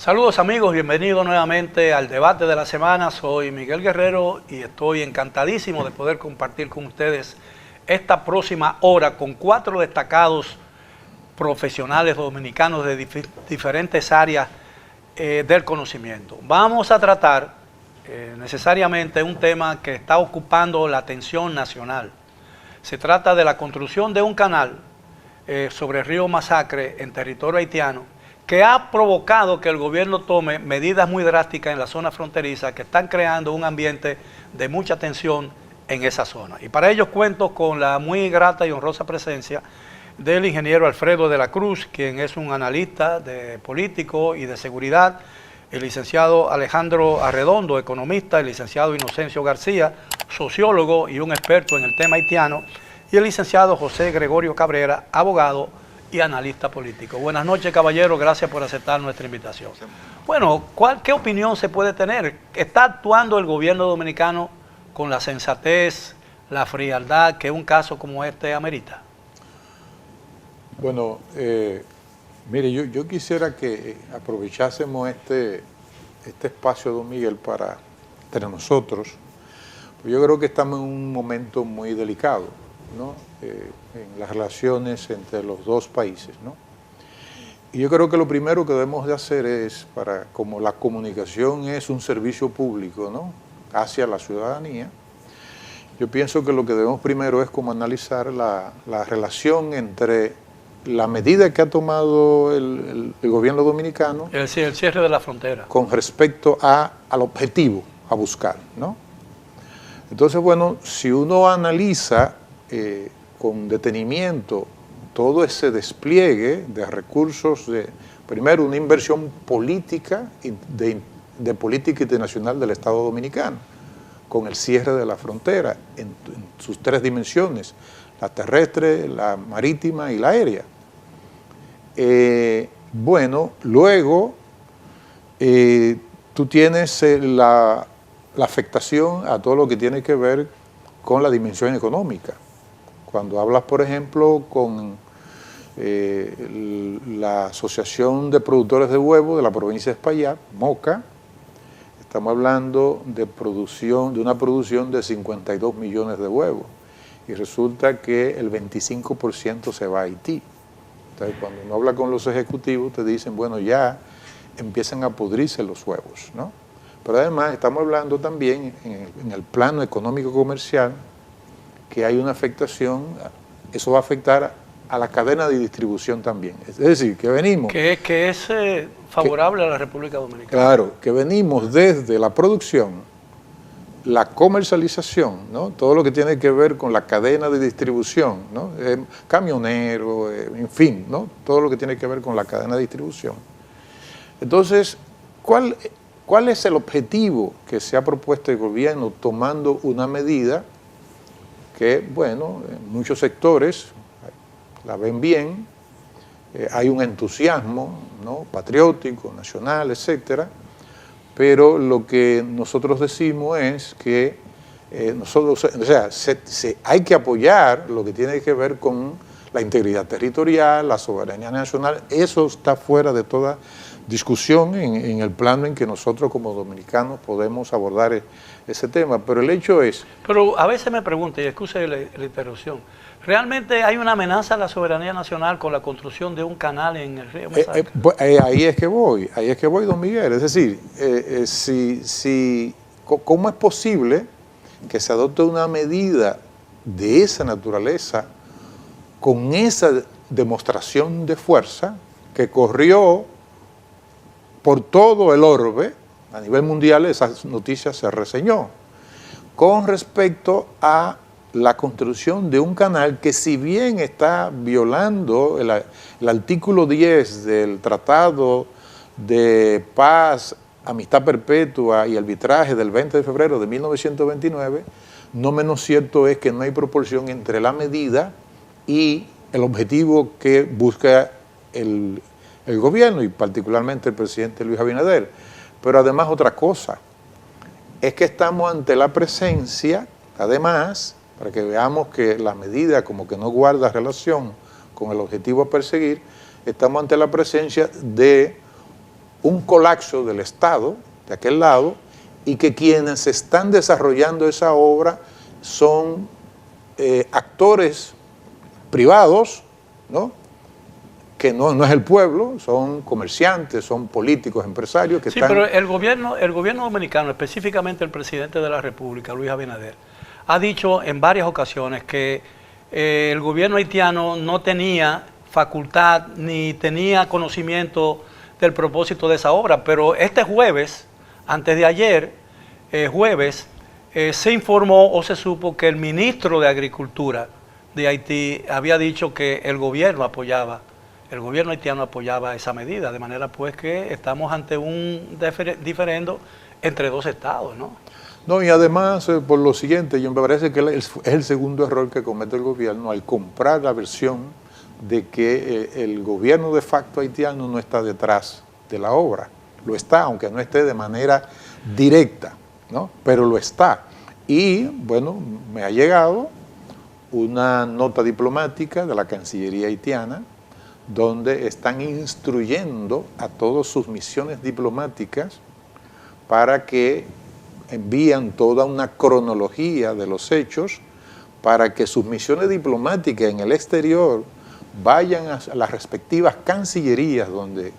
Saludos amigos, bienvenidos nuevamente al debate de la semana. Soy Miguel Guerrero y estoy encantadísimo de poder compartir con ustedes esta próxima hora con 4 destacados profesionales dominicanos de diferentes áreas del conocimiento. Vamos a tratar necesariamente un tema que está ocupando la atención nacional. Se trata de la construcción de un canal sobre el río Masacre en territorio haitiano, que ha provocado que el gobierno tome medidas muy drásticas en la zona fronteriza que están creando un ambiente de mucha tensión en esa zona. Y para ello cuento con la muy grata y honrosa presencia del ingeniero Alfredo de la Cruz, quien es un analista político y de seguridad, el licenciado Alejandro Arredondo, economista, el licenciado Inocencio García, sociólogo y un experto en el tema haitiano, y el licenciado José Gregorio Cabrera, abogado y analista político. Buenas noches, caballero, gracias por aceptar nuestra invitación. Bueno, ¿qué opinión se puede tener? ¿Está actuando el gobierno dominicano con la sensatez, la frialdad que un caso como este amerita? Bueno, mire, yo quisiera que aprovechásemos este espacio, don Miguel, para entre nosotros. Yo creo que estamos en un momento muy delicado, ¿no? En las relaciones entre los dos países, ¿no? Y yo creo que lo primero que debemos de hacer es, como la comunicación es un servicio público, ¿no?, hacia la ciudadanía, yo pienso que lo que debemos primero es como analizar la relación entre la medida que ha tomado el gobierno dominicano, el cierre de la frontera, con respecto al objetivo a buscar, ¿no? Entonces, bueno, si uno analiza con detenimiento todo ese despliegue de recursos, primero una inversión política, de política internacional del Estado Dominicano, con el cierre de la frontera en sus 3 dimensiones, la terrestre, la marítima y la aérea. Bueno, luego tú tienes la afectación a todo lo que tiene que ver con la dimensión económica. Cuando hablas, por ejemplo, con la Asociación de Productores de Huevo de la provincia de Espaillat, MOCA, estamos hablando de una producción de 52 millones de huevos, y resulta que el 25% se va a Haití. Entonces, cuando uno habla con los ejecutivos, te dicen, bueno, ya empiezan a pudrirse los huevos, ¿no? Pero además estamos hablando también en el plano económico-comercial, que hay una afectación, eso va a afectar a la cadena de distribución también. Es decir, que venimos... Que es favorable a la República Dominicana. Claro, que venimos desde la producción, la comercialización, ¿no?, todo lo que tiene que ver con la cadena de distribución, ¿no?, camionero, en fin, ¿no?, todo lo que tiene que ver con la cadena de distribución. Entonces, ¿cuál es el objetivo que se ha propuesto el gobierno tomando una medida que, bueno, en muchos sectores la ven bien, hay un entusiasmo, ¿no?, patriótico, nacional, etcétera, pero lo que nosotros decimos es que hay que apoyar lo que tiene que ver con la integridad territorial, la soberanía nacional. Eso está fuera de toda discusión en el plano en que nosotros como dominicanos podemos abordar ese tema, pero el hecho es... Pero a veces me pregunto, y excuse la interrupción, ¿realmente hay una amenaza a la soberanía nacional con la construcción de un canal en el río Masacre? Ahí es que voy, don Miguel. Es decir, ¿cómo es posible que se adopte una medida de esa naturaleza con esa demostración de fuerza que corrió por todo el orbe? A nivel mundial esas noticias se reseñó con respecto a la construcción de un canal que, si bien está violando el artículo 10 del Tratado de Paz, Amistad Perpetua y Arbitraje del 20 de febrero de 1929, no menos cierto es que no hay proporción entre la medida y el objetivo que busca el gobierno y particularmente el presidente Luis Abinader. Pero además otra cosa, es que estamos ante la presencia, además, para que veamos que la medida como que no guarda relación con el objetivo a perseguir, estamos ante la presencia de un colapso del Estado de aquel lado y que quienes están desarrollando esa obra son actores privados, ¿no? Que no es el pueblo, son comerciantes, son políticos, empresarios que sí, están... pero el gobierno dominicano, específicamente el presidente de la República, Luis Abinader, ha dicho en varias ocasiones que el gobierno haitiano no tenía facultad ni tenía conocimiento del propósito de esa obra, pero este jueves, antes de ayer, jueves, se informó o se supo que el ministro de Agricultura de Haití había dicho que el gobierno haitiano apoyaba esa medida, de manera pues que estamos ante un diferendo entre dos estados, ¿no? No, y además, por lo siguiente, yo me parece que es el segundo error que comete el gobierno al comprar la versión de que el gobierno de facto haitiano no está detrás de la obra. Lo está, aunque no esté de manera directa, ¿no? Pero lo está. Y, bueno, me ha llegado una nota diplomática de la Cancillería haitiana donde están instruyendo a todas sus misiones diplomáticas para que envían toda una cronología de los hechos para que sus misiones diplomáticas en el exterior vayan a las respectivas cancillerías donde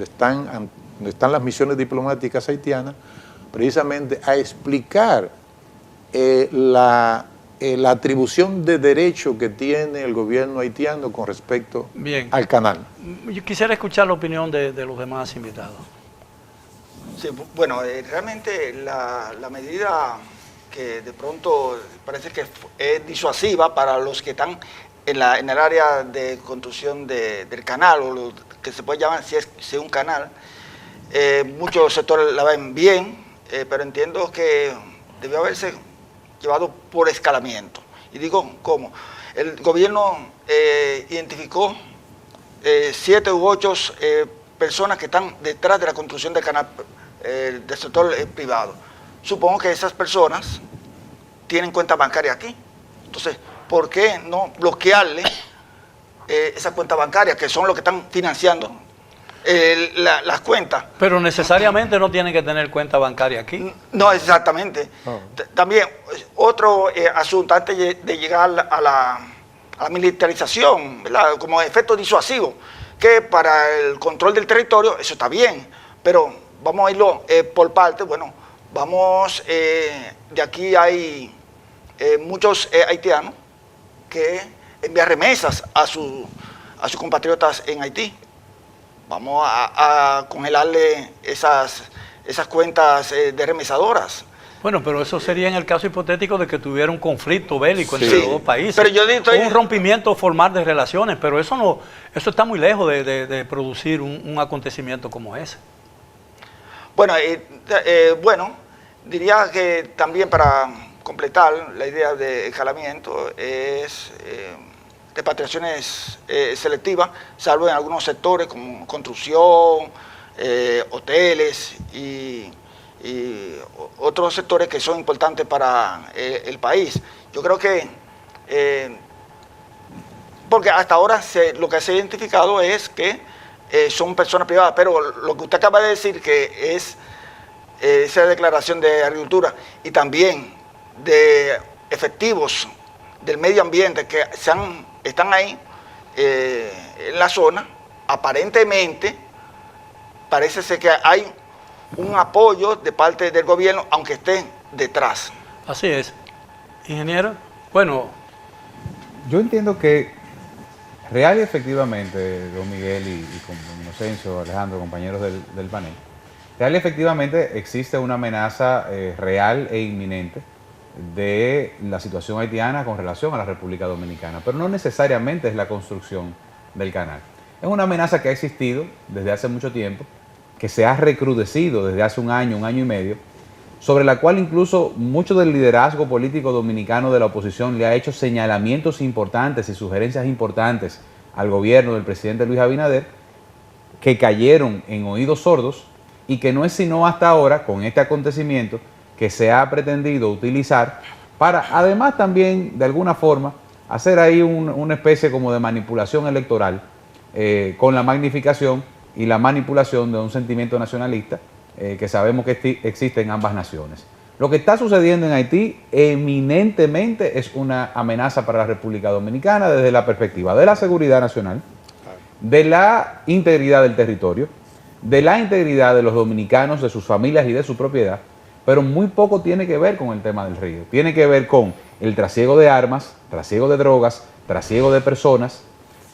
están las misiones diplomáticas haitianas, precisamente a explicar la atribución de derecho que tiene el gobierno haitiano con respecto al canal. Yo quisiera escuchar la opinión de los demás invitados. Sí, bueno, realmente la medida que de pronto parece que es disuasiva para los que están en el área de construcción del canal, o lo que se puede llamar si es un canal, muchos sectores la ven bien, pero entiendo que debió haberse llevado por escalamiento. Y digo, ¿cómo? El gobierno identificó 7 u 8 personas que están detrás de la construcción del canal del sector privado. Supongo que esas personas tienen cuenta bancaria aquí. Entonces, ¿por qué no bloquearle esa cuenta bancaria, que son los que están financiando las cuentas? Pero necesariamente no tienen que tener cuenta bancaria aquí. No, exactamente. También, otro asunto, antes de llegar a la militarización, ¿verdad? Como efecto disuasivo, que para el control del territorio eso está bien, pero vamos a irlo por partes. Bueno, vamos, de aquí hay muchos haitianos que envían remesas a sus compatriotas en Haití. Vamos a congelarle esas cuentas de remesadoras. Bueno, pero eso sería en el caso hipotético de que tuviera un conflicto bélico entre los dos países. Pero yo estoy... un rompimiento formal de relaciones, pero eso está muy lejos de producir un acontecimiento como ese. Bueno, bueno, diría que también para completar la idea de escalamiento es repatriaciones selectivas, salvo en algunos sectores como construcción, hoteles y otros sectores que son importantes para el país. Yo creo que, porque hasta ahora lo que se ha identificado es que son personas privadas, pero lo que usted acaba de decir, que es esa declaración de agricultura y también de efectivos del medio ambiente que están ahí en la zona, aparentemente parece ser que hay un apoyo de parte del gobierno, aunque esté detrás. Así es. Ingeniero, bueno. Yo entiendo que real y efectivamente, don Miguel y con Inocencio, Alejandro, compañeros del panel, real y efectivamente existe una amenaza real e inminente de la situación haitiana con relación a la República Dominicana, pero no necesariamente es la construcción del canal. Es una amenaza que ha existido desde hace mucho tiempo, que se ha recrudecido desde hace un año y medio, sobre la cual incluso mucho del liderazgo político dominicano de la oposición le ha hecho señalamientos importantes y sugerencias importantes al gobierno del presidente Luis Abinader, que cayeron en oídos sordos y que no es sino hasta ahora, con este acontecimiento, que se ha pretendido utilizar para, además también, de alguna forma, hacer ahí una especie como de manipulación electoral con la magnificación y la manipulación de un sentimiento nacionalista que sabemos que existe en ambas naciones. Lo que está sucediendo en Haití eminentemente es una amenaza para la República Dominicana desde la perspectiva de la seguridad nacional, de la integridad del territorio, de la integridad de los dominicanos, de sus familias y de su propiedad, pero muy poco tiene que ver con el tema del río. Tiene que ver con el trasiego de armas, trasiego de drogas, trasiego de personas,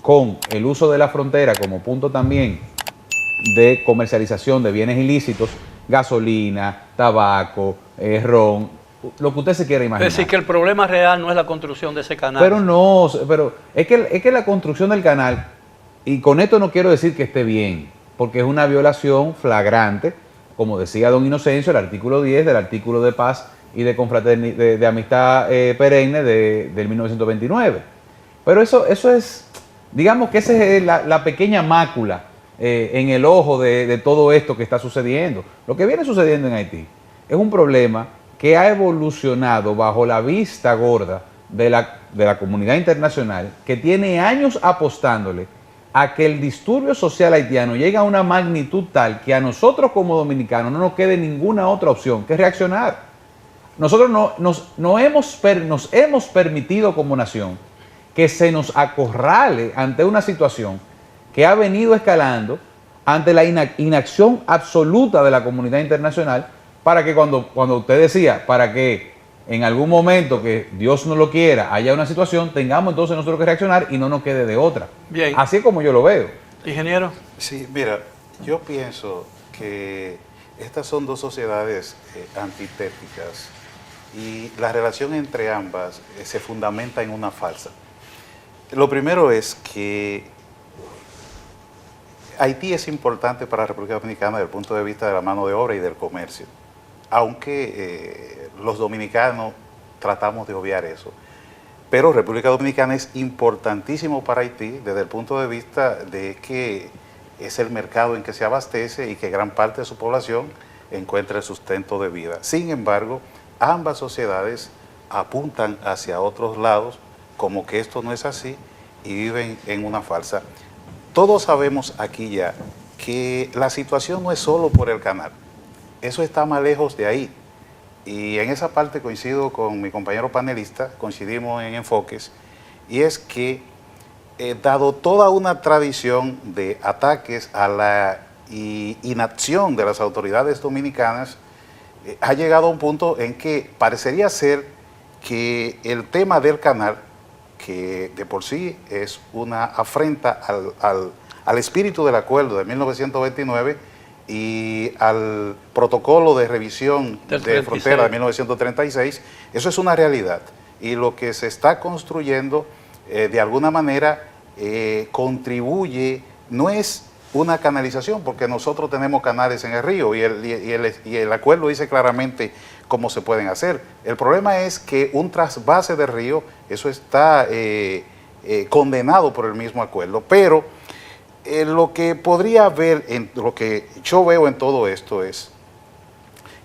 con el uso de la frontera como punto también de comercialización de bienes ilícitos, gasolina, tabaco, ron, lo que usted se quiera imaginar. Es decir, que el problema real no es la construcción de ese canal. Pero es que la construcción del canal, y con esto no quiero decir que esté bien, porque es una violación flagrante, como decía don Inocencio, el artículo 10 del artículo de paz y de confraternidad, de amistad perenne del 1929. Pero eso es, digamos que esa es la pequeña mácula en el ojo de todo esto que está sucediendo. Lo que viene sucediendo en Haití es un problema que ha evolucionado bajo la vista gorda de la comunidad internacional, que tiene años apostándole a que el disturbio social haitiano llegue a una magnitud tal que a nosotros como dominicanos no nos quede ninguna otra opción que reaccionar. Nosotros nos hemos permitido como nación que se nos acorrale ante una situación que ha venido escalando ante la inacción absoluta de la comunidad internacional, para que cuando usted decía, para que en algún momento que Dios no lo quiera haya una situación, tengamos entonces nosotros que reaccionar y no nos quede de otra. Bien. Así es como yo lo veo. Ingeniero. Sí, mira, yo pienso que estas son dos sociedades antitéticas y la relación entre ambas se fundamenta en una falsa. Lo primero es que Haití es importante para la República Dominicana desde el punto de vista de la mano de obra y del comercio, aunque los dominicanos tratamos de obviar eso. Pero República Dominicana es importantísimo para Haití desde el punto de vista de que es el mercado en que se abastece y que gran parte de su población encuentra el sustento de vida. Sin embargo, ambas sociedades apuntan hacia otros lados, como que esto no es así, y viven en una falsa. Todos sabemos aquí ya que la situación no es solo por el canal, eso está más lejos de ahí. Y en esa parte coincido con mi compañero panelista, coincidimos en enfoques, y es que dado toda una tradición de ataques a la inacción de las autoridades dominicanas, ha llegado a un punto en que parecería ser que el tema del canal, que de por sí es una afrenta al espíritu del acuerdo de 1929 y al protocolo de revisión de frontera de 1936, eso es una realidad. Y lo que se está construyendo, de alguna manera, contribuye, no es una canalización, porque nosotros tenemos canales en el río y el acuerdo dice claramente cómo se pueden hacer. El problema es que un trasvase de río, eso está condenado por el mismo acuerdo, pero lo que podría haber, lo que yo veo en todo esto es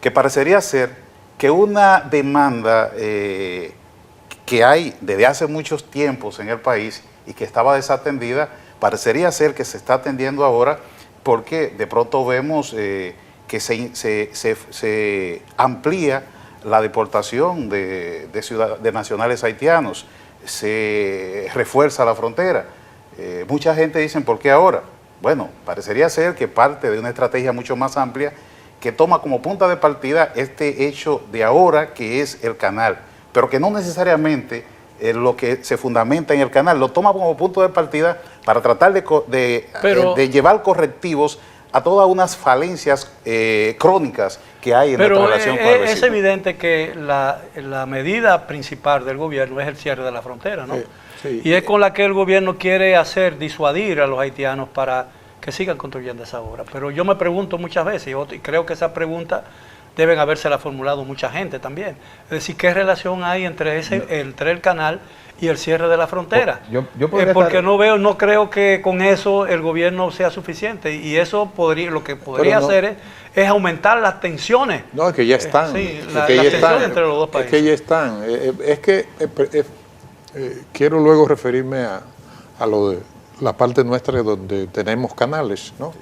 que parecería ser que una demanda que hay desde hace muchos tiempos en el país y que estaba desatendida, parecería ser que se está atendiendo ahora, porque de pronto vemos que se amplía la deportación de nacionales haitianos, se refuerza la frontera. Mucha gente dice, ¿por qué ahora? Bueno, parecería ser que parte de una estrategia mucho más amplia que toma como punta de partida este hecho de ahora, que es el canal, pero que no necesariamente lo que se fundamenta en el canal, lo toma como punto de partida para tratar de llevar correctivos a todas unas falencias crónicas que hay en nuestra relación con el vecino. Es evidente que la medida principal del gobierno es el cierre de la frontera, ¿no? Sí. Y es con la que el gobierno quiere disuadir a los haitianos para que sigan construyendo esa obra. Pero yo me pregunto muchas veces, y creo que esa pregunta deben habérsela formulado mucha gente también. Es decir, ¿qué relación hay entre el canal y el cierre de la frontera? Porque no creo que con eso el gobierno sea suficiente, y eso lo que podría hacer es aumentar las tensiones. No, es que ya están. Las tensiones entre los dos países. Es que ya están. Quiero luego referirme a lo de la parte nuestra donde tenemos canales, ¿no?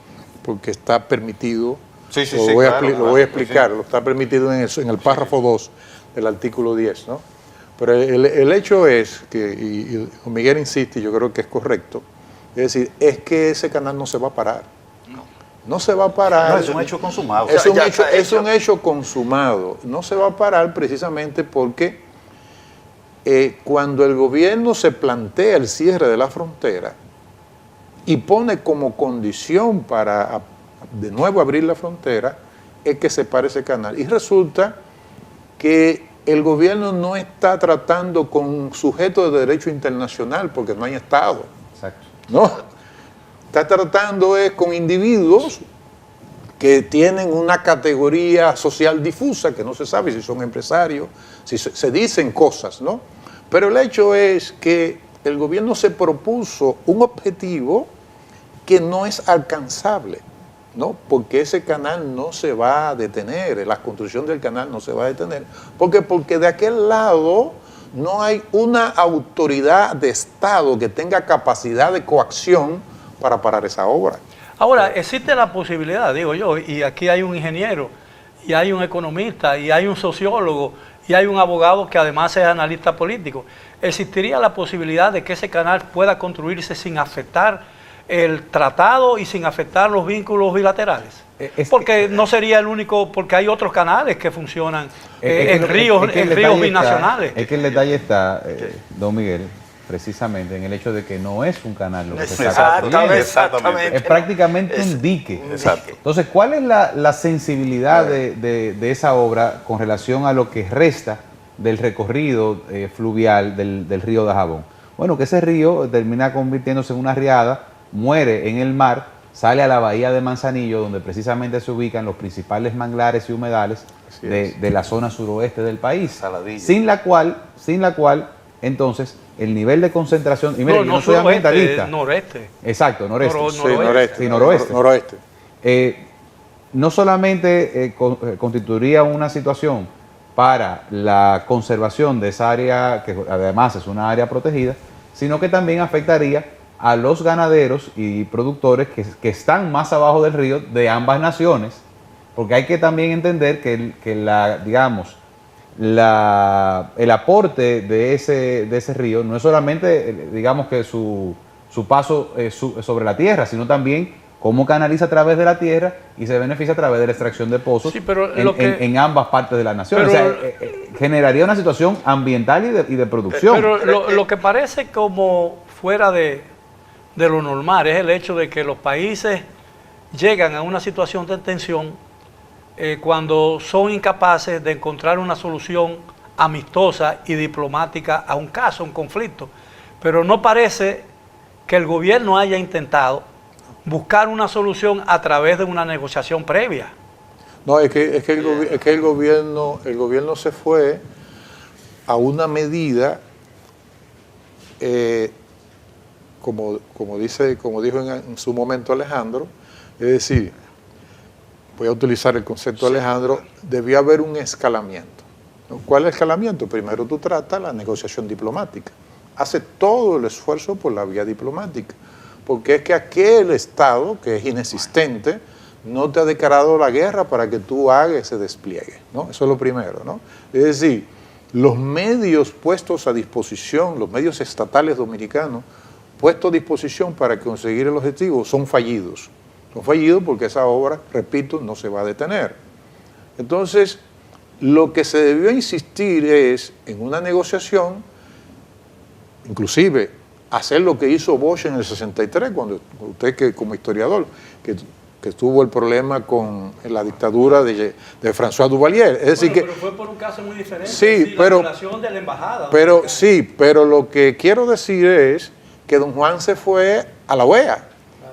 porque está permitido. Sí, sí, lo sí, voy a, claro, lo voy a claro, explicar, sí. lo está permitido en el párrafo 2 del artículo 10, ¿no? Pero el hecho es que, y don Miguel insiste, y yo creo que es correcto, es decir, es que ese canal no se va a parar. No se va a parar. No, es un hecho consumado. Es un Ya hecho, está es hecho. un hecho consumado. No se va a parar precisamente porque cuando el gobierno se plantea el cierre de la frontera y pone como condición para de nuevo abrir la frontera, es que se pare ese canal. Y resulta que el gobierno no está tratando con sujetos de derecho internacional porque no hay Estado. Exacto. No, está tratando es con individuos que tienen una categoría social difusa, que no se sabe si son empresarios, si se dicen cosas, ¿no? Pero el hecho es que el gobierno se propuso un objetivo que no es alcanzable, ¿no? Porque ese canal no se va a detener, la construcción del canal no se va a detener. Porque de aquel lado no hay una autoridad de Estado que tenga capacidad de coacción para parar esa obra. Ahora, existe la posibilidad, digo yo, y aquí hay un ingeniero, y hay un economista, y hay un sociólogo, y hay un abogado que además es analista político. ¿Existiría la posibilidad de que ese canal pueda construirse sin afectar el tratado y sin afectar los vínculos bilaterales? Porque no sería el único, porque hay otros canales que funcionan en ríos binacionales. Es que el detalle está, don Miguel, precisamente en el hecho de que no es un canal lo que se está construyendo. Exactamente. Es prácticamente un dique. Exacto. Entonces, ¿cuál es la sensibilidad de esa obra con relación a lo que resta del recorrido fluvial del río Dajabón? Bueno, que ese río termina convirtiéndose en una riada, muere en el mar, sale a la bahía de Manzanillo, donde precisamente se ubican los principales manglares y humedales de la zona suroeste del país, Saladillo. sin la cual, entonces, el nivel de concentración, y mire, yo no soy suroeste, ambientalista. noreste. Exacto, noreste. Sí, noroeste. Noroeste. No solamente constituiría una situación para la conservación de esa área, que además es una área protegida, sino que también afectaría a los ganaderos y productores que están más abajo del río de ambas naciones, porque hay que también entender que el aporte de ese río no es solamente, digamos, que su paso sobre la tierra, sino también cómo canaliza a través de la tierra y se beneficia a través de la extracción de pozos Sí, pero en ambas partes de la nación. O sea, generaría una situación ambiental y de producción. Pero lo que parece como fuera de lo normal es el hecho de que los países llegan a una situación de tensión cuando son incapaces de encontrar una solución amistosa y diplomática a un caso, a un conflicto. Pero no parece que el gobierno haya intentado buscar una solución a través de una negociación previa. No, es que el gobierno se fue a una medida, como dijo en su momento Alejandro, es decir, voy a utilizar el concepto de Alejandro, debió haber un escalamiento, ¿no? ¿Cuál es el escalamiento? Primero tú tratas la negociación diplomática, hace todo el esfuerzo por la vía diplomática, porque es que aquel Estado, que es inexistente, no te ha declarado la guerra para que tú hagas ese despliegue, ¿no? Eso es lo primero, ¿no? Es decir, los medios puestos a disposición, los medios estatales dominicanos, puestos a disposición para conseguir el objetivo, son fallidos. Son fallidos porque esa obra, repito, no se va a detener. Entonces, lo que se debió insistir es en una negociación, inclusive hacer lo que hizo Bosch en el 63, cuando usted que como historiador, que tuvo el problema con la dictadura de François Duvalier. Es decir, pero fue por un caso muy diferente. Sí, pero, la relación de la embajada. pero lo que quiero decir es que don Juan se fue a la OEA.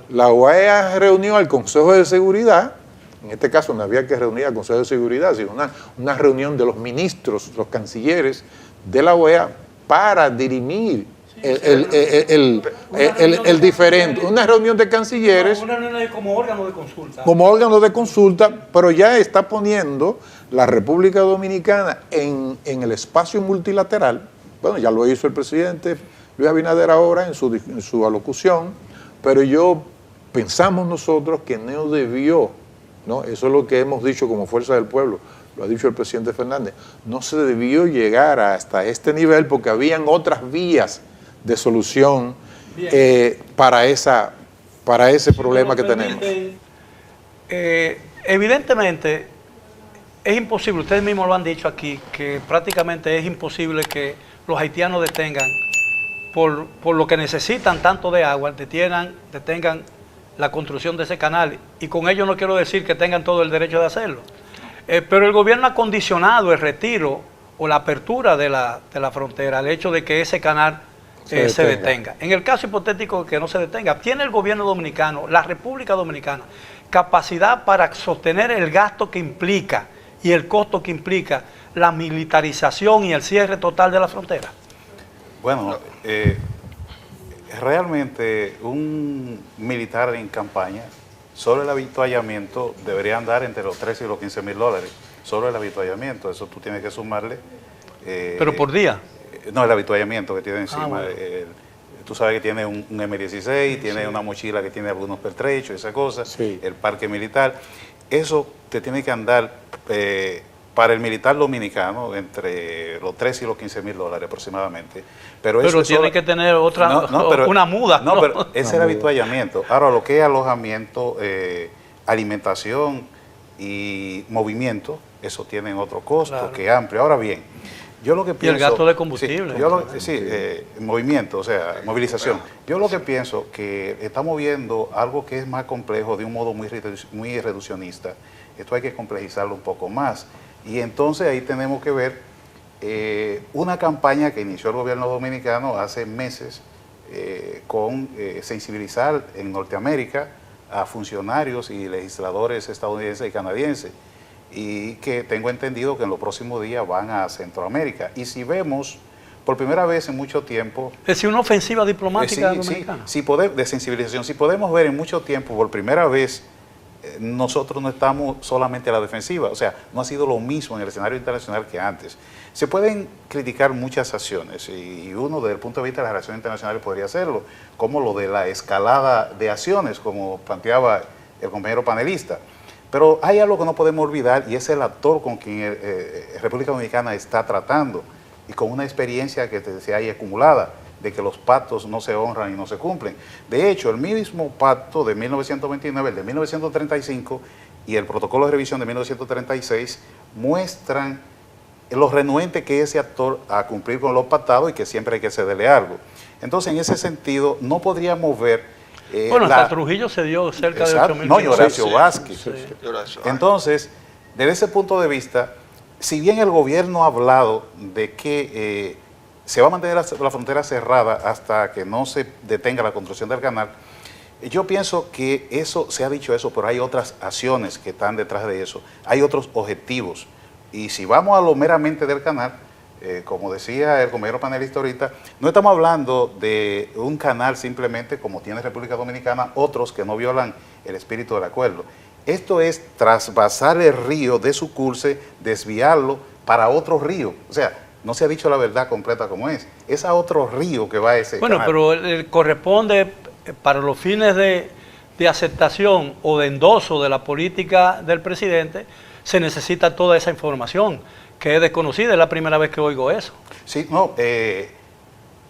La OEA reunió al Consejo de Seguridad, en este caso no había que reunir al Consejo de Seguridad, sino una reunión de los ministros, los cancilleres de la OEA para dirimir el diferente. Una reunión de cancilleres. Una reunión como órgano de consulta. Como órgano de consulta, pero ya está poniendo la República Dominicana en el espacio multilateral. Bueno, ya lo hizo el presidente Luis Abinader ahora en su alocución, pero yo pensamos nosotros que no debió, ¿no? Eso es lo que hemos dicho como Fuerza del Pueblo, lo ha dicho el presidente Fernández, no se debió llegar hasta este nivel porque habían otras vías de solución para ese problema que tenemos. Evidentemente, es imposible, ustedes mismos lo han dicho aquí, que prácticamente es imposible que los haitianos detengan, por lo que necesitan tanto de agua, detengan la construcción de ese canal. Y con ello no quiero decir que tengan todo el derecho de hacerlo. Pero el gobierno ha condicionado el retiro o la apertura de la frontera al hecho de que ese canal se detenga. En el caso hipotético de que no se detenga, ¿tiene el gobierno dominicano, la República Dominicana, capacidad para sostener el gasto que implica y el costo que implica la militarización y el cierre total de la frontera? Bueno, realmente un militar en campaña, solo el avituallamiento debería andar entre los 13 y los 15 mil dólares. Solo el avituallamiento, eso tú tienes que sumarle. ¿Pero por día? No, el avituallamiento que tiene encima. Bueno. Tú sabes que tiene un M16, tiene una mochila que tiene algunos pertrechos, esa cosa, Sí. el parque militar. Eso te tiene que andar para el militar dominicano entre los 13 y los 15 mil dólares aproximadamente. Pero eso tiene que tener otra, una muda. No, pero ese es el avituallamiento. Ahora, lo que es alojamiento, alimentación y movimiento, eso tienen otro costo, claro, que es amplio. Ahora bien, yo lo que pienso... Y el gasto de combustible. Movimiento, o sea, movilización. Yo lo que pienso que estamos viendo algo que es más complejo de un modo muy reduccionista. Esto hay que complejizarlo un poco más. Y entonces ahí tenemos que ver una campaña que inició el gobierno dominicano hace meses con sensibilizar en Norteamérica a funcionarios y legisladores estadounidenses y canadienses, y que tengo entendido que en los próximos días van a Centroamérica. Y si vemos, por primera vez en mucho tiempo... Es decir, una ofensiva diplomática dominicana. De sensibilización. Si podemos ver en mucho tiempo, por primera vez, nosotros no estamos solamente a la defensiva, o sea, no ha sido lo mismo en el escenario internacional que antes. Se pueden criticar muchas acciones y uno desde el punto de vista de las relaciones internacionales podría hacerlo, como lo de la escalada de acciones, como planteaba el compañero panelista. Pero hay algo que no podemos olvidar y es el actor con quien República Dominicana está tratando y con una experiencia que se haya acumulada de que los pactos no se honran y no se cumplen. De hecho, el mismo pacto de 1929, el de 1935 y el protocolo de revisión de 1936 muestran lo renuente que es ese actor a cumplir con lo pactado y que siempre hay que cederle algo. Entonces, en ese sentido, no podríamos ver... bueno, hasta Trujillo se dio cerca de 8.000. No, y Horacio Vázquez. Sí. Entonces, desde ese punto de vista, si bien el gobierno ha hablado de que se va a mantener la frontera cerrada hasta que no se detenga la construcción del canal, yo pienso que eso, se ha dicho eso, pero hay otras acciones que están detrás de eso, hay otros objetivos. Y si vamos a lo meramente del canal, como decía el compañero panelista ahorita, no estamos hablando de un canal simplemente como tiene República Dominicana, otros que no violan el espíritu del acuerdo. Esto es trasvasar el río de su curso, desviarlo para otro río. O sea, no se ha dicho la verdad completa como es a otro río que va a ese canal. Pero corresponde para los fines de aceptación o de endoso de la política del presidente, se necesita toda esa información que es desconocida, es la primera vez que oigo eso. Sí, no,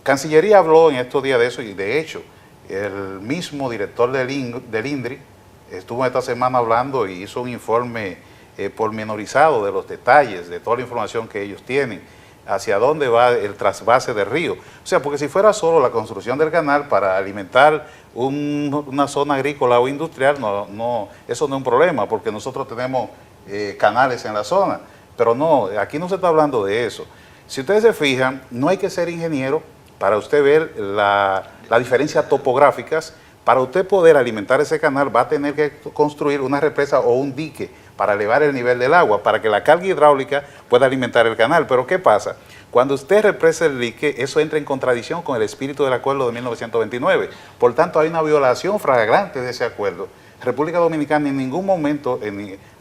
Cancillería habló en estos días de eso y de hecho el mismo director del INDRI estuvo esta semana hablando y hizo un informe pormenorizado de los detalles, de toda la información que ellos tienen, hacia dónde va el trasvase del río. O sea, porque si fuera solo la construcción del canal para alimentar una zona agrícola o industrial, eso no es un problema, porque nosotros tenemos canales en la zona. Pero no, aquí no se está hablando de eso. Si ustedes se fijan, no hay que ser ingeniero para usted ver las diferencias topográficas. Para usted poder alimentar ese canal va a tener que construir una represa o un dique para elevar el nivel del agua, para que la carga hidráulica pueda alimentar el canal. Pero ¿qué pasa? Cuando usted represa el dique, eso entra en contradicción con el espíritu del acuerdo de 1929. Por tanto, hay una violación flagrante de ese acuerdo. República Dominicana en ningún momento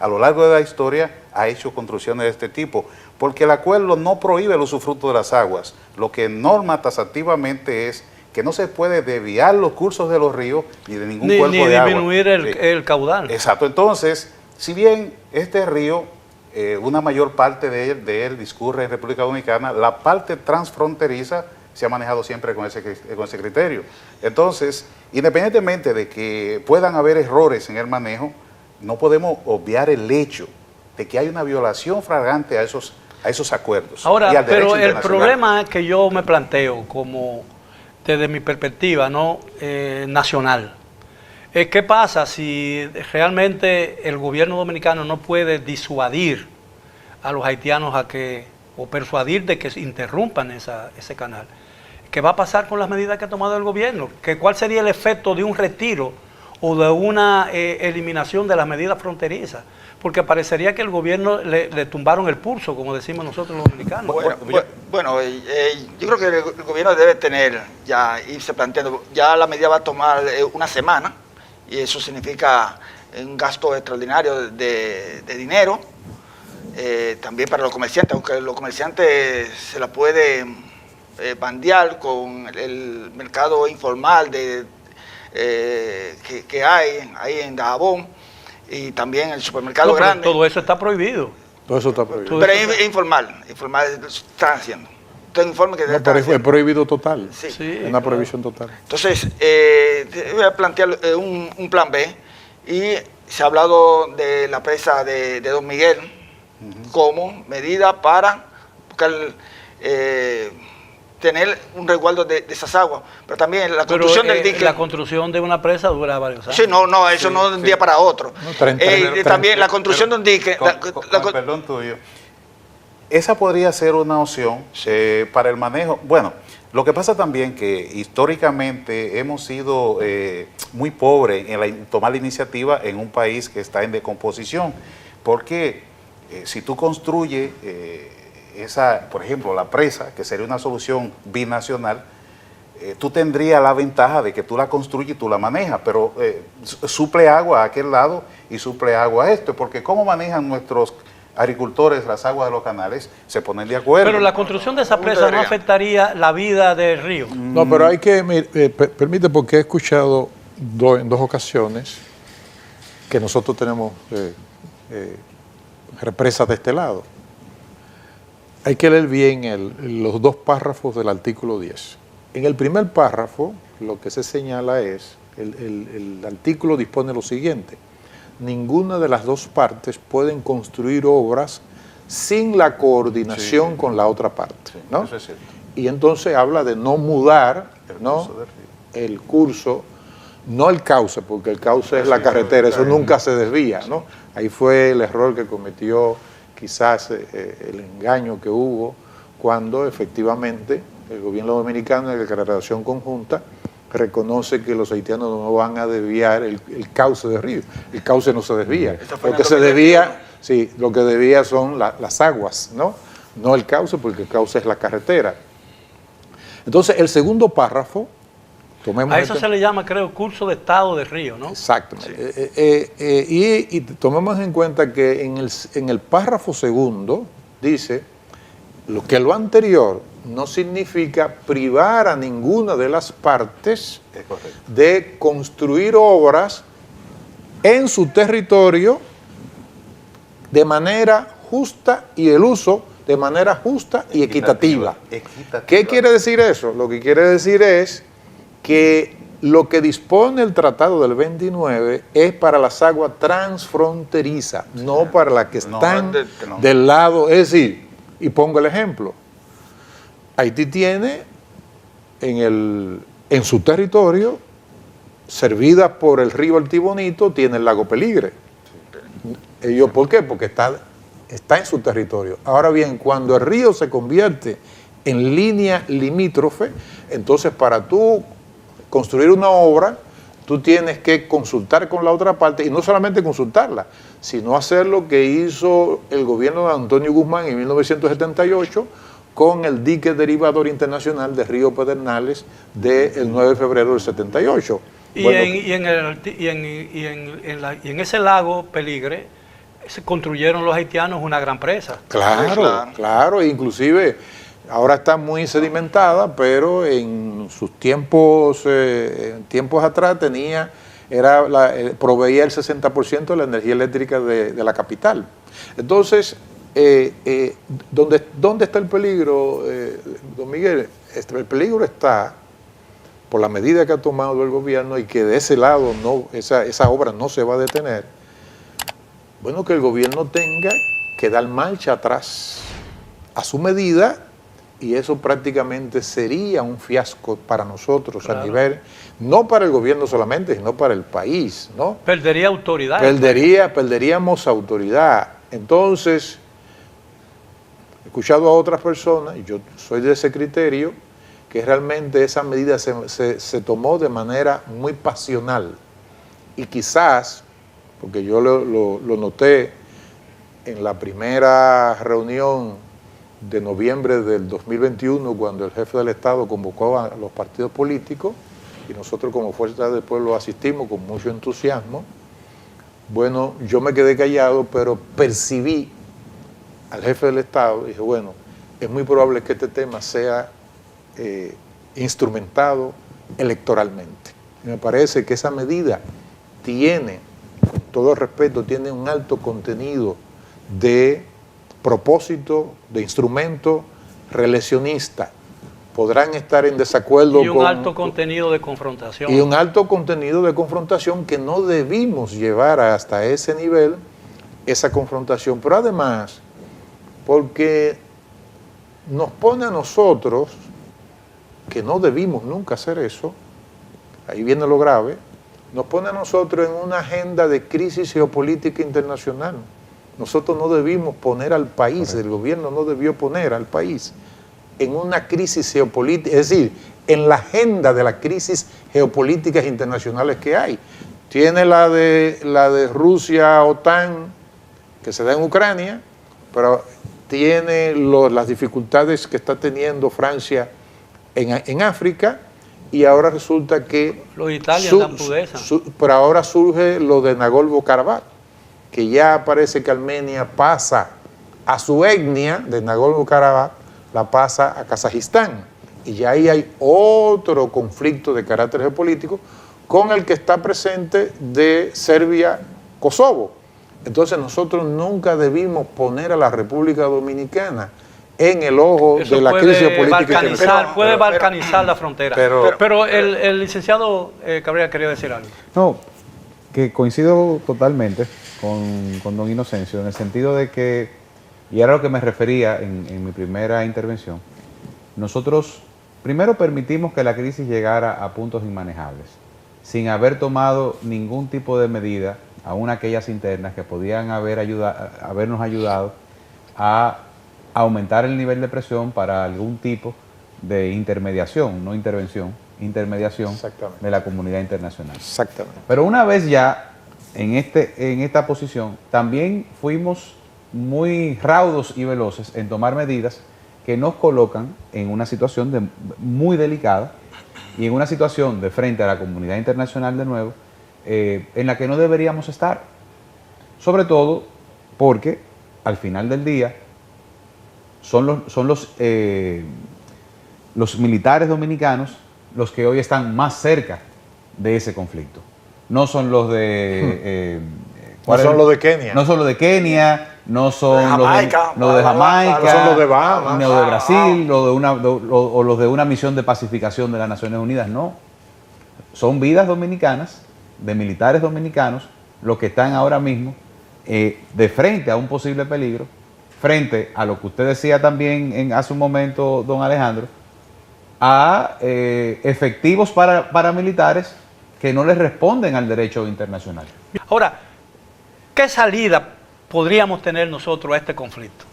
a lo largo de la historia ha hecho construcciones de este tipo, porque el acuerdo no prohíbe el usufructo de las aguas. Lo que norma taxativamente es que no se puede desviar los cursos de los ríos ni de ningún Ni cuerpo de agua. disminuir el caudal. Exacto. Entonces, si bien este río, una mayor parte de él discurre en República Dominicana, la parte transfronteriza se ha manejado siempre con ese criterio. Entonces, independientemente de que puedan haber errores en el manejo, no podemos obviar el hecho de que hay una violación flagrante a esos acuerdos. Ahora, y al derecho pero el internacional. problema que yo me planteo, como desde mi perspectiva nacional, es qué pasa si realmente el gobierno dominicano no puede disuadir a los haitianos o persuadir de que interrumpan ese canal. ¿Qué va a pasar con las medidas que ha tomado el gobierno? ¿Cuál sería el efecto de un retiro o de una eliminación de las medidas fronterizas? Porque parecería que el gobierno le tumbaron el pulso, como decimos nosotros los dominicanos. Yo creo que el gobierno debe irse planteando, ya la medida va a tomar una semana, y eso significa un gasto extraordinario de dinero, también para los comerciantes, aunque los comerciantes se la pueden bandear con el mercado informal que hay ahí en Dajabón, y también el supermercado grande. Todo eso está prohibido. Todo eso está prohibido. Pero es informal están haciendo. Entonces, informe que Pero es prohibido total. Sí. Es una prohibición total. Entonces, voy a plantear un plan B, y se ha hablado de la presa de Don Miguel como medida para buscar, tener un resguardo de esas aguas, pero también la construcción del dique. La construcción de una presa dura varios años. Sí, eso no de un día para otro. También la construcción de un dique. Perdón tuyo. Esa podría ser una opción para el manejo. Bueno, lo que pasa también que históricamente hemos sido muy pobres en tomar la iniciativa en un país que está en decomposición, porque si tú construyes por ejemplo, la presa, que sería una solución binacional, tú tendrías la ventaja de que tú la construyes y tú la manejas, pero suple agua a aquel lado y suple agua a esto, porque ¿cómo manejan nuestros agricultores las aguas de los canales? Se ponen de acuerdo. Pero la construcción de esa presa no afectaría la vida del río. No, pero hay que, permite, porque he escuchado en dos ocasiones que nosotros tenemos represas de este lado. Hay que leer bien los dos párrafos del artículo 10. En el primer párrafo, lo que se señala es, el artículo dispone lo siguiente: ninguna de las dos partes pueden construir obras sin la coordinación con la otra parte, ¿no? Eso es cierto. Y entonces habla de no mudar el curso, no el cauce, porque el cauce es la carretera, eso nunca se desvía, ¿no? Ahí fue el error que cometió, quizás el engaño que hubo cuando efectivamente el gobierno dominicano, en la declaración conjunta, reconoce que los haitianos no van a desviar el cauce del río. El cauce no se desvía. Lo que se desvía, lo que desvía son las aguas, ¿no? No el cauce, porque el cauce es la carretera. Entonces, el segundo párrafo, tomemos a eso se le llama, creo, curso de estado de río, ¿no? Exactamente. Y tomemos en cuenta que en el párrafo segundo dice que lo anterior no significa privar a ninguna de las partes de construir obras en su territorio de manera justa y el uso de manera justa y equitativa. ¿Qué quiere decir eso? Lo que quiere decir es que lo que dispone el Tratado del 29 es para las aguas transfronterizas, no para las que están del lado. Es decir, y pongo el ejemplo, Haití tiene en su territorio, servida por el río El Tibonito, tiene el lago Peligre. Ellos, ¿por qué? Porque está en su territorio. Ahora bien, cuando el río se convierte en línea limítrofe, entonces para tú construir una obra, tú tienes que consultar con la otra parte, y no solamente consultarla, sino hacer lo que hizo el gobierno de Antonio Guzmán en 1978 con el dique derivador internacional de Río Pedernales del 9 de febrero del 78. Y en ese lago Peligre se construyeron los haitianos una gran presa. Claro, inclusive Ahora está muy sedimentada, pero en sus tiempos, atrás proveía el 60% de la energía eléctrica de la capital. Entonces, ¿dónde está el peligro, don Miguel? El peligro está por la medida que ha tomado el gobierno y que de ese lado esa obra no se va a detener. Bueno, que el gobierno tenga que dar marcha atrás a su medida, y eso prácticamente sería un fiasco para nosotros, claro, a nivel, no para el gobierno solamente, sino para el país, ¿no? Perdería autoridad. Perderíamos autoridad. Entonces, he escuchado a otras personas, y yo soy de ese criterio, que realmente esa medida se tomó de manera muy pasional. Y quizás, porque yo lo noté en la primera reunión de noviembre del 2021, cuando el jefe del Estado convocó a los partidos políticos, y nosotros como Fuerza del Pueblo asistimos con mucho entusiasmo. Bueno, yo me quedé callado, pero percibí al jefe del Estado y dije, bueno, es muy probable que este tema sea instrumentado electoralmente. Y me parece que esa medida tiene, con todo respeto, tiene un alto contenido de propósito, de instrumento reeleccionista. Podrán estar en desacuerdo con... Y un alto contenido de confrontación. Y un alto contenido de confrontación que no debimos llevar hasta ese nivel, esa confrontación. Pero además, porque nos pone a nosotros, que no debimos nunca hacer eso, ahí viene lo grave, nos pone a nosotros en una agenda de crisis geopolítica internacional. Nosotros no debimos poner al país, correcto, el gobierno no debió poner al país en una crisis geopolítica, es decir, en la agenda de las crisis geopolíticas internacionales que hay. Tiene la de Rusia, OTAN, que se da en Ucrania, pero tiene las dificultades que está teniendo Francia en África, y ahora resulta que... Los de Italia están pudezas. Pero ahora surge lo de Nagorno-Karabaj, que ya parece que Armenia pasa a su etnia de Nagorno-Karabaj, la pasa a Kazajistán. Y ya ahí hay otro conflicto de carácter geopolítico con el que está presente de Serbia-Kosovo. Entonces nosotros nunca debimos poner a la República Dominicana en el ojo de la crisis geopolítica. Puede balcanizar la frontera. Pero el licenciado Cabrera quería decir algo. No, que coincido totalmente con don Inocencio, en el sentido de que, y era lo que me refería en mi primera intervención, nosotros primero permitimos que la crisis llegara a puntos inmanejables, sin haber tomado ningún tipo de medida, aún aquellas internas que podían habernos ayudado a aumentar el nivel de presión para algún tipo de intermediación, no intervención, intermediación de la comunidad internacional. Exactamente. Pero una vez ya en esta posición, también fuimos muy raudos y veloces en tomar medidas que nos colocan en una situación muy delicada y en una situación de frente a la comunidad internacional de nuevo, en la que no deberíamos estar. Sobre todo porque al final del día son los militares dominicanos los que hoy están más cerca de ese conflicto. No son los de... no son los de Kenia. No son los de Kenia, no son los de Jamaica, no son los de Bahamas, no de Brasil, o los de una misión de pacificación de las Naciones Unidas, no. Son vidas dominicanas, de militares dominicanos, los que están ahora mismo de frente a un posible peligro, frente a lo que usted decía también hace un momento, don Alejandro, a efectivos paramilitares que no les responden al derecho internacional. Ahora, ¿qué salida podríamos tener nosotros a este conflicto?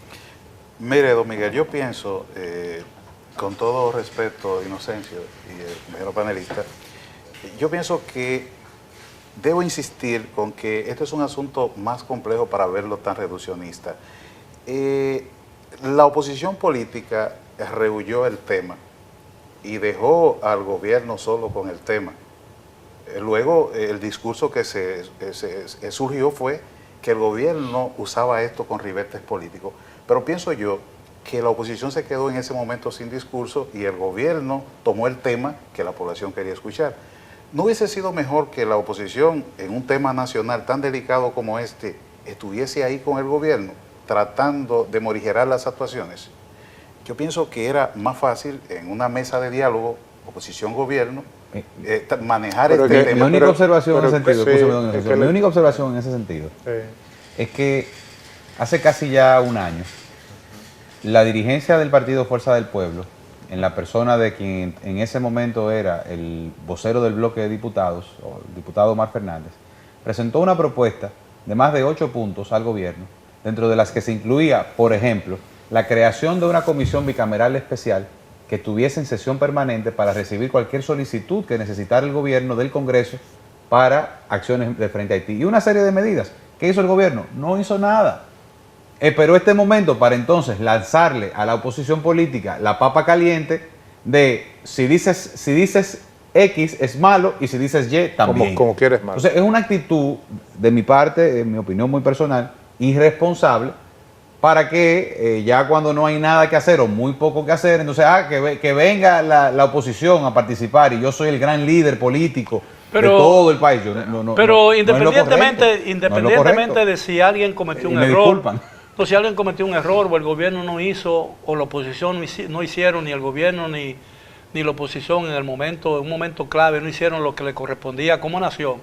Mire, don Miguel, yo pienso, con todo respeto, Inocencio y el compañero panelista, yo pienso que debo insistir con que este es un asunto más complejo para verlo tan reduccionista. La oposición política rehuyó el tema y dejó al gobierno solo con el tema. Luego, el discurso que surgió fue que el gobierno usaba esto con ribetes políticos. Pero pienso yo que la oposición se quedó en ese momento sin discurso y el gobierno tomó el tema que la población quería escuchar. ¿No hubiese sido mejor que la oposición en un tema nacional tan delicado como este estuviese ahí con el gobierno tratando de morigerar las actuaciones? Yo pienso que era más fácil en una mesa de diálogo, oposición-gobierno, manejar Pero este que- tema. Mi única pero- observación en pero ese sentido, sí, escúchame, don es Ignacio, que mi le- única observación en ese sentido es que hace casi ya un año, la dirigencia del partido Fuerza del Pueblo, en la persona de quien en ese momento era el vocero del bloque de diputados, o el diputado Omar Fernández, presentó una propuesta de más de 8 puntos al gobierno, dentro de las que se incluía, por ejemplo, la creación de una comisión bicameral especial que estuviese en sesión permanente para recibir cualquier solicitud que necesitara el gobierno del Congreso para acciones de frente a Haití. Y una serie de medidas. ¿Qué hizo el gobierno? No hizo nada. Esperó este momento para entonces lanzarle a la oposición política la papa caliente de si dices X es malo y si dices Y también. Como quieres malo. Entonces es una actitud de mi parte, en mi opinión muy personal, irresponsable, para que ya cuando no hay nada que hacer o muy poco que hacer, entonces que venga la oposición a participar y yo soy el gran líder político de todo el país. Yo Pero no es lo correcto, independientemente de si alguien cometió Y un me error, disculpan. o si alguien cometió un error o el gobierno no hizo, o la oposición no hicieron, ni el gobierno ni la oposición en un momento clave, no hicieron lo que le correspondía como nación.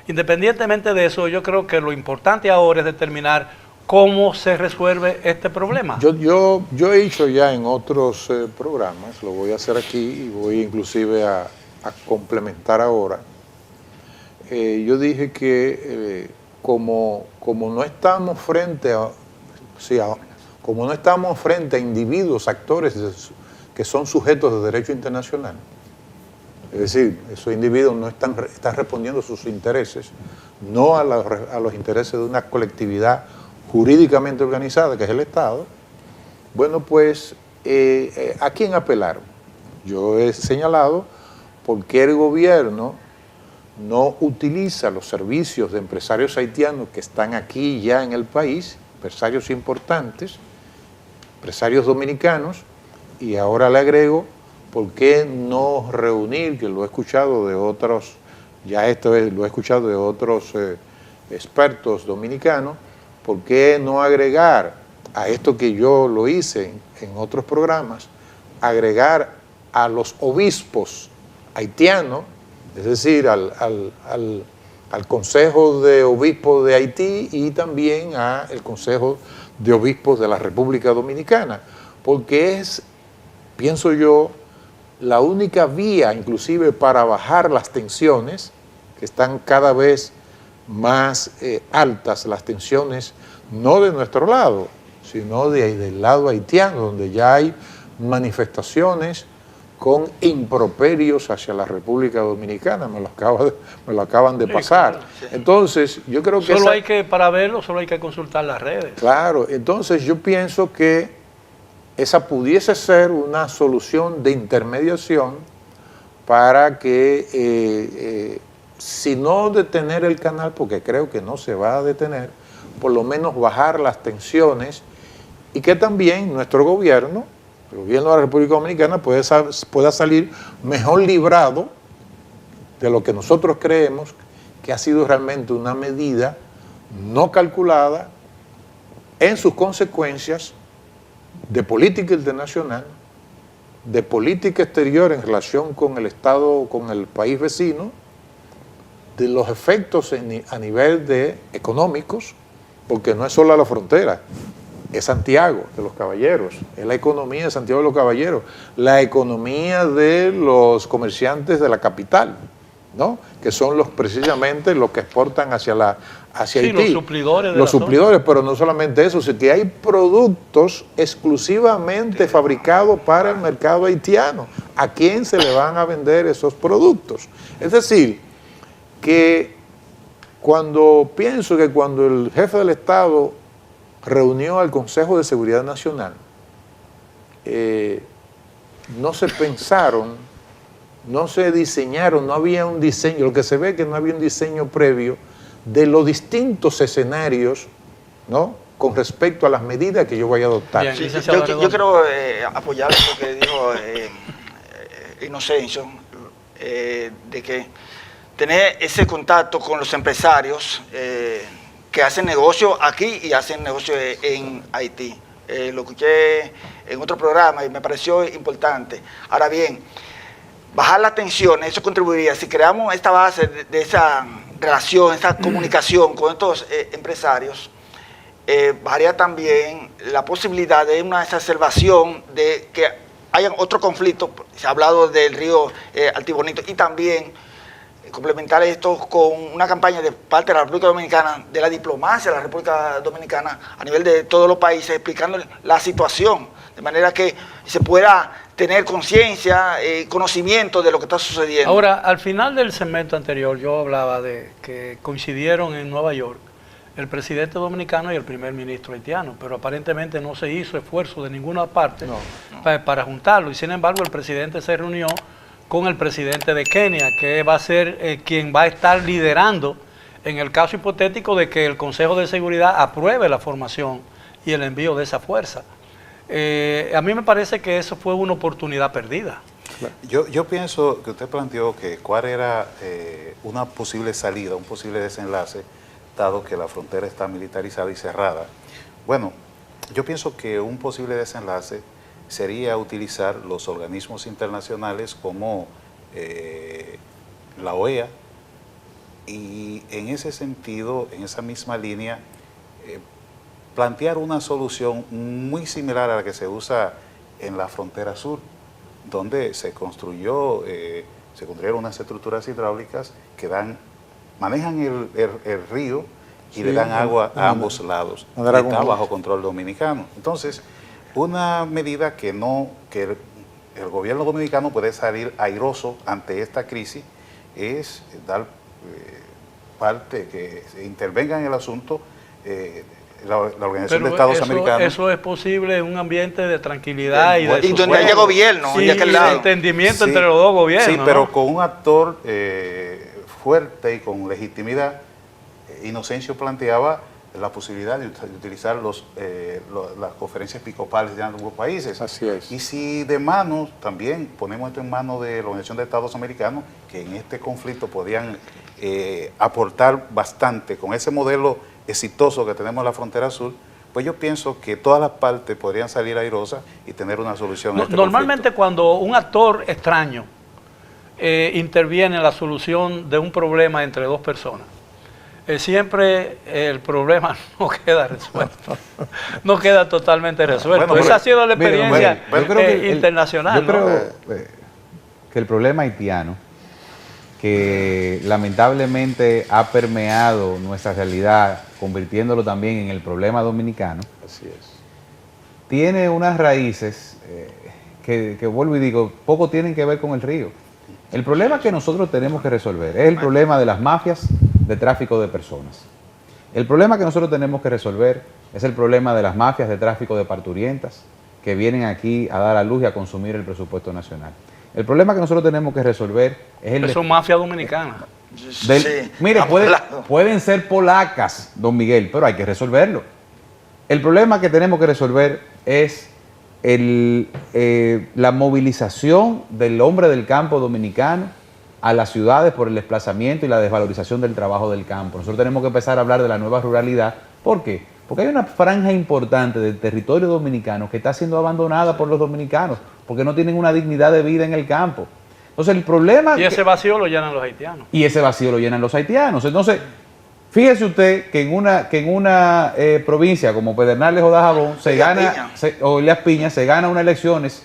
Independientemente de eso, yo creo que lo importante ahora es determinar cómo se resuelve este problema. Yo he dicho ya en otros programas, lo voy a hacer aquí y voy inclusive a complementar ahora. Yo dije que como no estamos frente a, como no estamos frente a individuos, actores que son sujetos de derecho internacional, es decir, esos individuos no están respondiendo a sus intereses, no a los intereses de una colectividad jurídicamente organizada, que es el Estado. Bueno, pues, ¿a quién apelar? Yo he señalado por qué el gobierno no utiliza los servicios de empresarios haitianos que están aquí ya en el país, empresarios importantes, empresarios dominicanos, y ahora le agrego, ¿por qué no reunir, que lo he escuchado de otros, ya esto lo he escuchado de otros expertos dominicanos, ¿por qué no agregar a esto que yo lo hice en otros programas, agregar a los obispos haitianos, es decir, al Consejo de Obispos de Haití y también al Consejo de Obispos de la República Dominicana? Porque es, pienso yo, la única vía inclusive para bajar las tensiones, que están cada vez más altas, las tensiones no de nuestro lado, sino del lado haitiano, donde ya hay manifestaciones con improperios hacia la República Dominicana, me lo acaban de pasar. Claro, sí. Entonces, yo creo que para verlo, solo hay que consultar las redes. Claro, entonces yo pienso que esa pudiese ser una solución de intermediación para que, si no detener el canal, porque creo que no se va a detener, por lo menos bajar las tensiones y que también nuestro gobierno, el gobierno de la República Dominicana, pueda salir mejor librado de lo que nosotros creemos que ha sido realmente una medida no calculada en sus consecuencias de política internacional, de política exterior en relación con el Estado, con el país vecino, de los efectos a nivel de económicos, porque no es solo la frontera, es Santiago de los Caballeros, es la economía de Santiago de los Caballeros, la economía de los comerciantes de la capital, ¿no? Que son precisamente los que exportan hacia Haití. Los suplidores de los la suplidores, pero no solamente eso, sino que hay productos exclusivamente fabricados para el mercado haitiano. ¿A quién se le van a vender esos productos? Es decir, que pienso que cuando el jefe del Estado reunió al Consejo de Seguridad Nacional, no se pensaron, no se diseñaron, no había un diseño, lo que se ve es que no había un diseño previo de los distintos escenarios, ¿no?, con respecto a las medidas que yo voy a adoptar. Bien. Sí, Licenciado yo quiero apoyar lo que dijo Inocencio, de que tener ese contacto con los empresarios que hacen negocio aquí y hacen negocio en Haití. Lo escuché en otro programa y me pareció importante. Ahora bien, bajar la tensión, eso contribuiría, si creamos esta base de esa relación, esa comunicación con estos empresarios, bajaría también la posibilidad de una exacerbación de que haya otro conflicto. Se ha hablado del río Altibonito, y también complementar esto con una campaña de parte de la República Dominicana, de la diplomacia de la República Dominicana a nivel de todos los países, explicando la situación, de manera que se pueda tener conciencia, conocimiento de lo que está sucediendo. Ahora, al final del segmento anterior yo hablaba de que coincidieron en Nueva York el presidente dominicano y el primer ministro haitiano, pero aparentemente no se hizo esfuerzo de ninguna parte para juntarlo, y sin embargo el presidente se reunió con el presidente de Kenia, que va a ser quien va a estar liderando en el caso hipotético de que el Consejo de Seguridad apruebe la formación y el envío de esa fuerza. A mí me parece que eso fue una oportunidad perdida. Yo pienso que usted planteó que cuál era una posible salida, un posible desenlace, dado que la frontera está militarizada y cerrada. Bueno, yo pienso que un posible desenlace sería utilizar los organismos internacionales como la OEA, y en ese sentido, en esa misma línea, plantear una solución muy similar a la que se usa en la frontera sur, donde se construyeron unas estructuras hidráulicas que manejan el río y le dan agua a ambos lados. Está bajo control dominicano. Entonces, una medida que el gobierno dominicano puede salir airoso ante esta crisis es dar parte, que se intervenga en el asunto la Organización de Estados Americanos. Eso es posible en un ambiente de tranquilidad y donde haya gobierno, sí, de aquel lado. Entendimiento entre los dos gobiernos. Sí, pero ¿no? con un actor fuerte y con legitimidad. Inocencio planteaba la posibilidad de utilizar las conferencias episcopales de ambos países. Así es. Y si de manos, también ponemos esto en manos de la Organización de Estados Americanos, que en este conflicto podían aportar bastante con ese modelo exitoso que tenemos en la frontera sur, pues yo pienso que todas las partes podrían salir airosas y tener una solución a este Normalmente conflicto. cuando un actor extraño interviene en la solución de un problema entre dos personas, siempre el problema no queda resuelto, no queda totalmente resuelto. Bueno, Esa ha sido la experiencia yo creo que internacional. Yo creo que el problema haitiano, que lamentablemente ha permeado nuestra realidad, convirtiéndolo también en el problema dominicano, Así es. tiene unas raíces que vuelvo y digo, poco tienen que ver con el río. El problema que nosotros tenemos que resolver es el problema de las mafias de tráfico de personas. El problema que nosotros tenemos que resolver es el problema de las mafias de tráfico de parturientas que vienen aquí a dar a luz y a consumir el presupuesto nacional. El problema que nosotros tenemos que resolver es el... Son mafias dominicanas. Sí, mire, ambos lados. pueden ser polacas, don Miguel, pero hay que resolverlo. El problema que tenemos que resolver es la movilización del hombre del campo dominicano a las ciudades por el desplazamiento y la desvalorización del trabajo del campo. Nosotros tenemos que empezar a hablar de la nueva ruralidad. ¿Por qué? Porque hay una franja importante del territorio dominicano que está siendo abandonada por los dominicanos, porque no tienen una dignidad de vida en el campo. Entonces el problema... Y ese vacío lo llenan los haitianos. Y ese vacío lo llenan los haitianos. Entonces, fíjese usted que en una provincia como Pedernales o Dajabón o Elías Piña se gana unas elecciones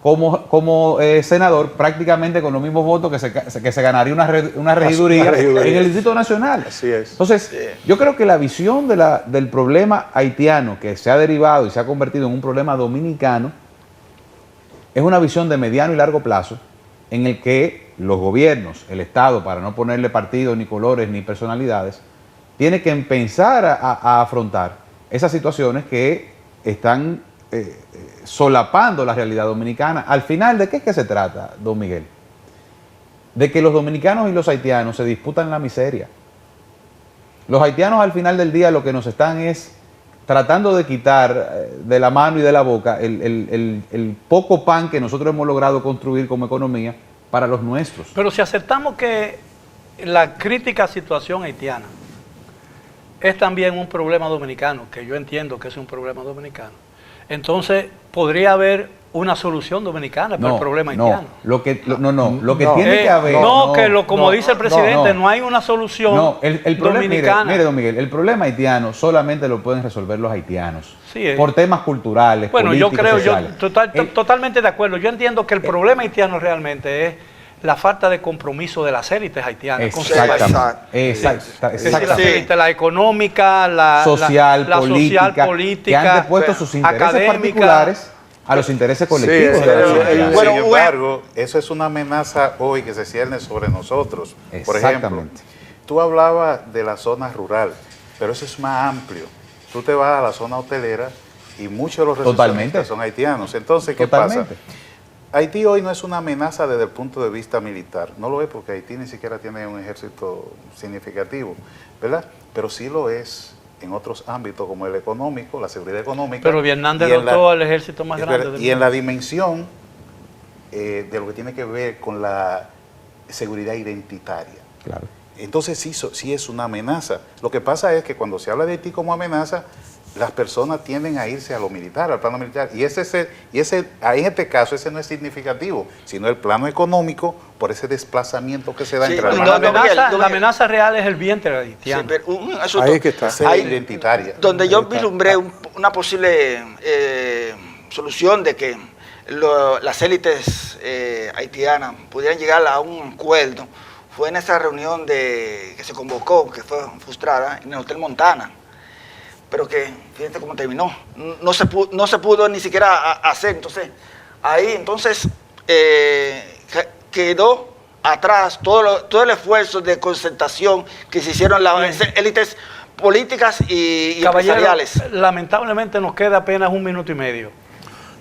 como senador prácticamente con los mismos votos que se ganaría una regiduría en el Distrito Nacional. Así es. Entonces, yo creo que la visión del problema haitiano, que se ha derivado y se ha convertido en un problema dominicano, es una visión de mediano y largo plazo en el que los gobiernos, el Estado, para no ponerle partidos, ni colores, ni personalidades, tiene que empezar a afrontar esas situaciones que están solapando la realidad dominicana. Al final, ¿de qué es que se trata, don Miguel? De que los dominicanos y los haitianos se disputan la miseria. Los haitianos al final del día lo que nos están es tratando de quitar de la mano y de la boca el poco pan que nosotros hemos logrado construir como economía para los nuestros. Pero si aceptamos que la crítica situación haitiana es también un problema dominicano, que yo entiendo que es un problema dominicano, entonces podría haber una solución dominicana para el problema haitiano. Lo que tiene que haber... como dice el presidente, no hay una solución el problema, dominicana. mire, don Miguel, el problema haitiano solamente lo pueden resolver los haitianos. Sí, por temas culturales, políticos, yo creo, sociales. Totalmente de acuerdo. Yo entiendo que el problema haitiano realmente es la falta de compromiso de las élites haitianas. Exactamente. La económica, la social, política, que han depuesto sus intereses particulares a los intereses colectivos de la sociedad. Sin embargo, eso es una amenaza hoy que se cierne sobre nosotros. Por ejemplo, tú hablabas de la zona rural, pero eso es más amplio. Tú te vas a la zona hotelera y muchos de los recepcionistas son haitianos. Entonces, ¿qué pasa? Haití hoy no es una amenaza desde el punto de vista militar. No lo es porque Haití ni siquiera tiene un ejército significativo, ¿verdad? Pero sí lo es en otros ámbitos como el económico, la seguridad económica. Pero Vietnam derrotó al ejército más grande del mundo. Y en la dimensión de lo que tiene que ver con la seguridad identitaria. Claro. Entonces sí es una amenaza. Lo que pasa es que cuando se habla de Haití como amenaza, las personas tienden a irse a lo militar, al plano militar. Y en este caso ese no es significativo, sino el plano económico por ese desplazamiento que se da entre la amenaza real es el vientre haitiano. Sí, pero ahí es que está. Ahí, identitaria. Donde yo vislumbré una posible solución de que las élites haitianas pudieran llegar a un acuerdo fue en esa reunión que se convocó, que fue frustrada, en el Hotel Montana. Pero que, fíjate cómo terminó, no se pudo ni siquiera hacer. Entonces, ahí quedó atrás todo el esfuerzo de concertación que se hicieron las élites políticas y empresariales. Lamentablemente nos queda apenas 1 minuto y medio.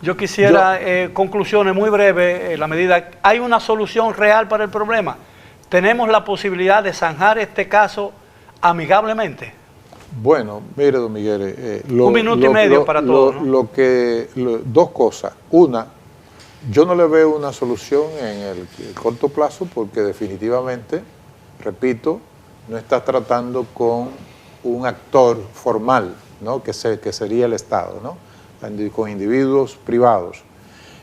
Yo quisiera conclusiones muy breves, en la medida, ¿hay una solución real para el problema? ¿Tenemos la posibilidad de zanjar este caso amigablemente? Bueno, mire, don Miguel, 1 minuto y medio para todos, ¿no? Dos cosas. Una, yo no le veo una solución en el corto plazo porque definitivamente, repito, no está tratando con un actor formal, ¿no? que sería el Estado, ¿no? Con individuos privados.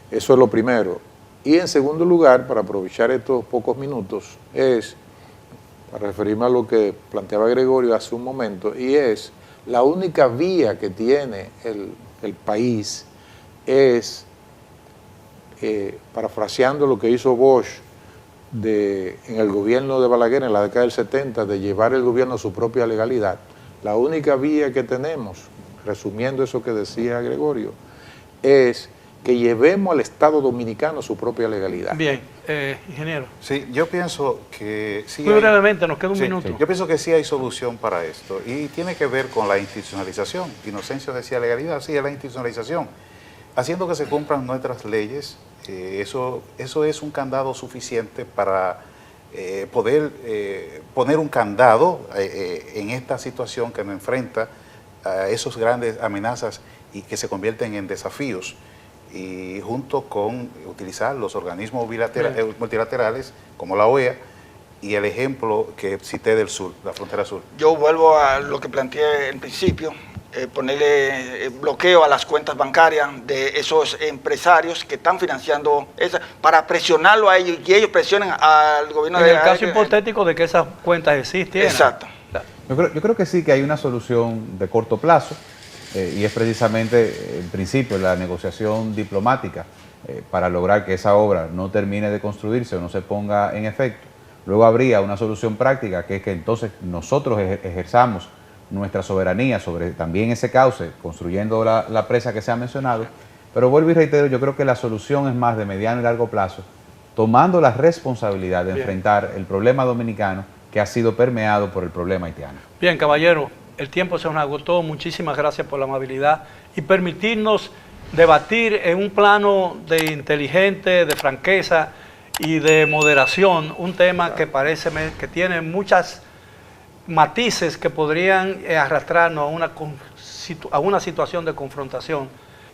Eso es lo primero. Y en segundo lugar, para aprovechar estos pocos minutos, para referirme a lo que planteaba Gregorio hace un momento, y es la única vía que tiene el país es, parafraseando lo que hizo Bosch en el gobierno de Balaguer en la década del 70, de llevar el gobierno a su propia legalidad. La única vía que tenemos, resumiendo eso que decía Gregorio, es que llevemos al Estado dominicano su propia legalidad. Bien, ingeniero. Sí, yo pienso que sí. Muy brevemente, nos queda un minuto. Yo pienso que sí hay solución para esto y tiene que ver con la institucionalización. Inocencio decía legalidad, sí, es la institucionalización. Haciendo que se cumplan nuestras leyes, eso es un candado suficiente para poder poner un candado en esta situación que nos enfrenta a esas grandes amenazas y que se convierten en desafíos. Y junto con utilizar los organismos multilaterales como la OEA y el ejemplo que cité del sur, la frontera sur. Yo vuelvo a lo que planteé en principio, ponerle bloqueo a las cuentas bancarias de esos empresarios que están financiando para presionarlo a ellos y ellos presionen al gobierno. En el caso hipotético de que esas cuentas existieran. Exacto. Yo creo que sí que hay una solución de corto plazo. Y es precisamente el principio, la negociación diplomática para lograr que esa obra no termine de construirse o no se ponga en efecto. Luego habría una solución práctica, que es que entonces nosotros ejerzamos nuestra soberanía sobre también ese cauce, construyendo la presa que se ha mencionado. Pero vuelvo y reitero, yo creo que la solución es más de mediano y largo plazo, tomando la responsabilidad de enfrentar el problema dominicano que ha sido permeado por el problema haitiano. Bien, caballero. El tiempo se nos agotó, muchísimas gracias por la amabilidad y permitirnos debatir en un plano de inteligente, de franqueza y de moderación, un tema que parece que tiene muchas matices que podrían arrastrarnos a una a una situación de confrontación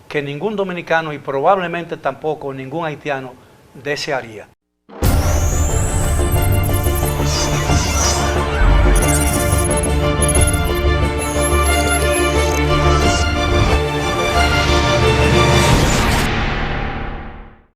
que ningún dominicano y probablemente tampoco ningún haitiano desearía.